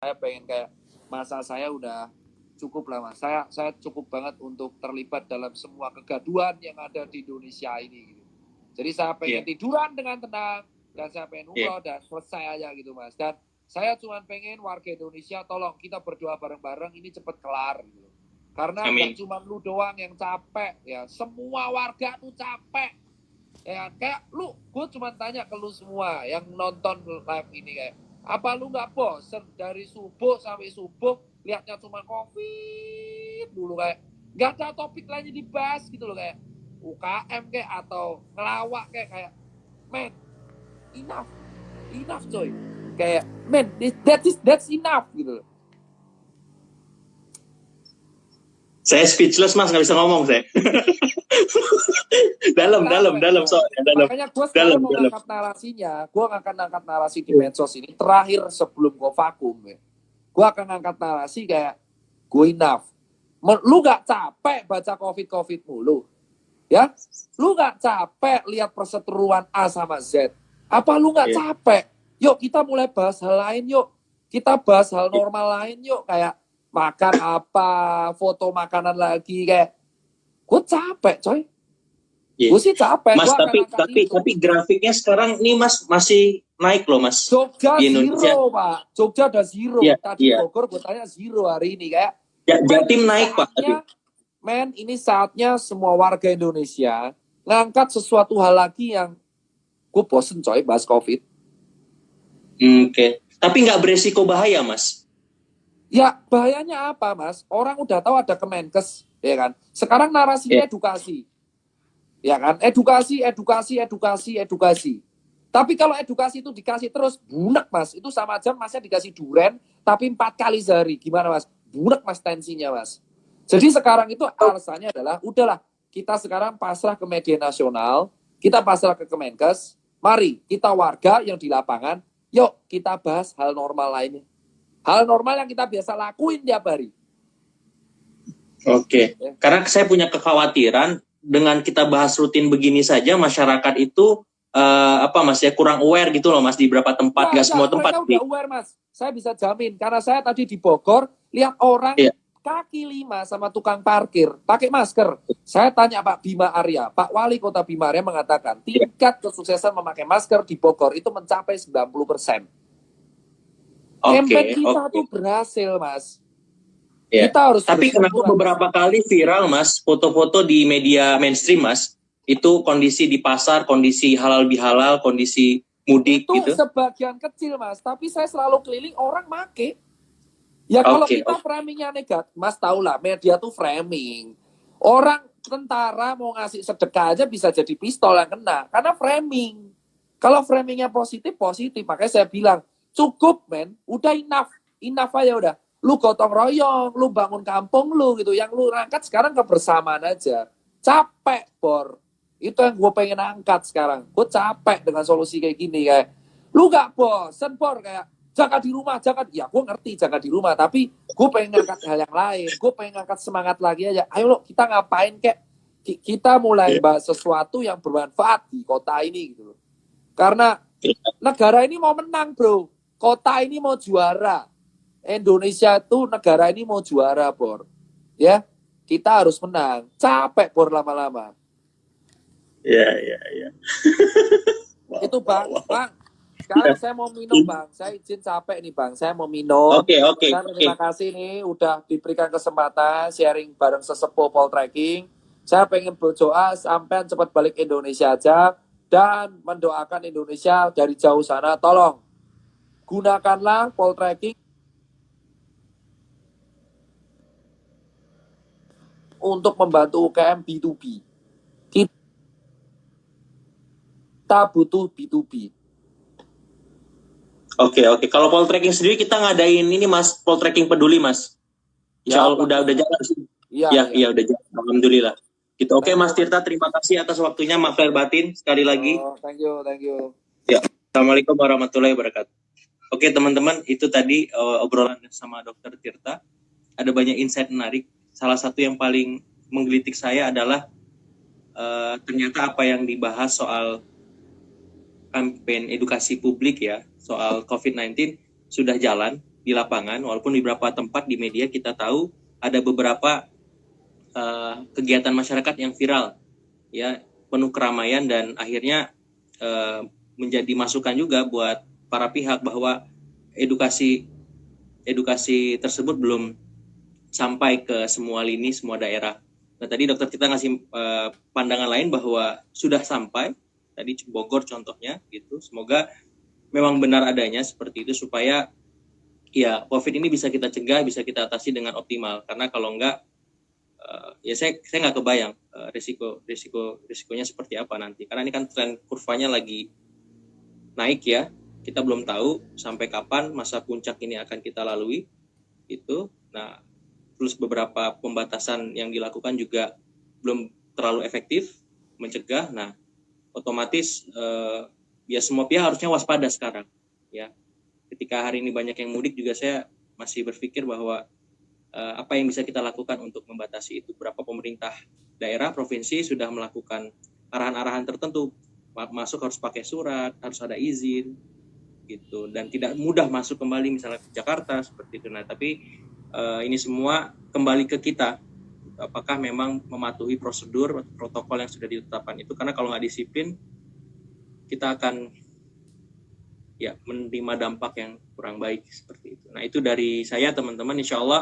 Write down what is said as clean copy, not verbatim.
Saya pengen kayak masa saya udah cukup lah Mas. Saya cukup banget untuk terlibat dalam semua kegaduhan yang ada di Indonesia ini gitu. Jadi saya pengen tiduran dengan tenang dan saya pengen umroh dan selesai aja gitu Mas. Dan saya cuma pengen warga Indonesia tolong kita berdoa bareng-bareng ini cepet kelar gitu. Karena nggak cuma lu doang yang capek ya, semua warga tuh capek. Ya kayak lu, gue cuma tanya ke lu semua yang nonton live ini kayak, apa lu nggak bosen dari subuh sampai subuh lihatnya cuma COVID dulu kayak, nggak ada topik lainnya dibahas gitu loh kayak UKM kayak atau ngelawak kayak, man, enough coy, kayak man, that's enough gitu loh. Saya speechless Mas, nggak bisa ngomong saya. dalam soalnya dalam. Makanya gue sekarang mau ngangkat narasinya, gue akan ngangkat narasi di medsos ini terakhir sebelum gue vakum ya. Gue akan ngangkat narasi kayak gue enough. Lu gak capek baca covid mulu, ya? Lu gak capek lihat perseteruan A sama Z? Apa lu gak capek? Yuk kita mulai bahas hal lain yuk. Kita bahas hal normal lain yuk, kayak makan apa, foto makanan lagi kayak. Gue capek coy. Gue sih capek. Mas, tapi grafiknya sekarang nih Mas masih naik loh Mas. Jogja zero Pak. Jogja udah zero. Tadi Bogor gue tanya zero hari ini kayak. Jatim naik Pak. Men, ini saatnya semua warga Indonesia ngangkat sesuatu hal lagi yang gue bosen coy bahas COVID. Oke. Tapi nggak beresiko bahaya Mas? Ya bahayanya apa Mas? Orang udah tahu ada Kemenkes, ya kan? Sekarang narasinya edukasi. Ya kan, edukasi. Tapi kalau edukasi itu dikasih terus, bunek Mas. Itu sama aja Masnya dikasih duren, tapi 4 kali sehari. Gimana Mas? Bunek Mas tensinya Mas. Jadi sekarang itu alasannya adalah, udahlah, kita sekarang pasrah ke media nasional, kita pasrah ke Kemenkes, mari kita warga yang di lapangan, yuk kita bahas hal normal lainnya. Hal normal yang kita biasa lakuin tiap hari. Oke, karena saya punya kekhawatiran, dengan kita bahas rutin begini saja masyarakat itu Mas ya kurang aware gitu loh Mas di beberapa tempat, nggak semua tempat. Mereka udah aware Mas, saya bisa jamin karena saya tadi di Bogor lihat orang kaki 5 sama tukang parkir pakai masker. Saya tanya Pak Bima Arya, Pak Wali Kota Bima Arya mengatakan tingkat kesuksesan memakai masker di Bogor itu mencapai 90%. Campaign kita tuh berhasil Mas. Kita harus. Tapi kenapa beberapa kali viral Mas foto-foto di media mainstream Mas, itu kondisi di pasar, kondisi halal bihalal, kondisi mudik itu gitu? Itu sebagian kecil Mas, tapi saya selalu keliling orang make. Ya kalau kita framingnya negatif, Mas tahu lah media tuh framing. Orang tentara mau ngasih sedekah aja bisa jadi pistol yang kena karena framing. Kalau framingnya positif, makanya saya bilang cukup men, udah enough aja udah. Lu gotong royong, lu bangun kampung lu gitu. Yang lu angkat sekarang kebersamaan aja. Capek, Bor. Itu yang gue pengen angkat sekarang. Gue capek dengan solusi kayak gini. Kayak, lu gak bosen, Bor. Kayak, jaga di rumah. Ya gue ngerti jaga di rumah. Tapi gue pengen ngangkat hal yang lain. Gue pengen ngangkat semangat lagi aja. Ayo lo, kita ngapain kayak. Kita mulai bahas sesuatu yang bermanfaat di kota ini gitu. Karena negara ini mau menang, bro. Kota ini mau juara. Indonesia tuh negara ini mau juara, Bor. Ya, kita harus menang. Capek, Bor, lama-lama. Iya. Itu Bang. Sekarang saya mau minum, Bang. Saya izin capek nih, Bang. Saya mau minum. Oke. Terima kasih nih udah diberikan kesempatan sharing bareng sesepuh poltreking. Saya pengen berdoa sampai cepat balik Indonesia aja dan mendoakan Indonesia dari jauh sana. Tolong gunakanlah poltreking untuk membantu UKM B2B. Kita butuh B2B. Oke. Kalau poltreking sendiri kita ngadain ini Mas, poltreking peduli Mas. Insya Allah udah jalan sih. Iya udah jalan. Alhamdulillah. Gitu. Oke Mas Tirta, terima kasih atas waktunya. Maaf lahir batin sekali lagi. Thank you. Ya. Assalamualaikum warahmatullahi wabarakatuh. Oke teman-teman, itu tadi obrolan sama Dr. Tirta. Ada banyak insight menarik. Salah satu yang paling menggelitik saya adalah ternyata apa yang dibahas soal kampanye edukasi publik ya, soal COVID-19 sudah jalan di lapangan, walaupun di beberapa tempat di media kita tahu ada beberapa kegiatan masyarakat yang viral, ya, penuh keramaian dan akhirnya menjadi masukan juga buat para pihak bahwa edukasi tersebut belum sampai ke semua lini, semua daerah. Nah, tadi dokter kita ngasih pandangan lain bahwa sudah sampai, tadi Bogor contohnya gitu. Semoga memang benar adanya seperti itu supaya ya COVID ini bisa kita cegah, bisa kita atasi dengan optimal. Karena kalau enggak, ya saya nggak kebayang risikonya seperti apa nanti. Karena ini kan tren kurvanya lagi naik ya. Kita belum tahu sampai kapan masa puncak ini akan kita lalui itu. Nah, terus beberapa pembatasan yang dilakukan juga belum terlalu efektif mencegah. Nah, otomatis ya semua pihak harusnya waspada sekarang ya. Ketika hari ini banyak yang mudik juga saya masih berpikir bahwa apa yang bisa kita lakukan untuk membatasi itu. Berapa pemerintah daerah, provinsi sudah melakukan arahan-arahan tertentu, masuk harus pakai surat, harus ada izin gitu, dan tidak mudah masuk kembali misalnya ke Jakarta seperti itu. Nah, tapi ini semua kembali ke kita, apakah memang mematuhi prosedur protokol yang sudah ditetapkan itu, karena kalau nggak disiplin kita akan ya menerima dampak yang kurang baik seperti itu. Nah, itu dari saya teman-teman, insya Allah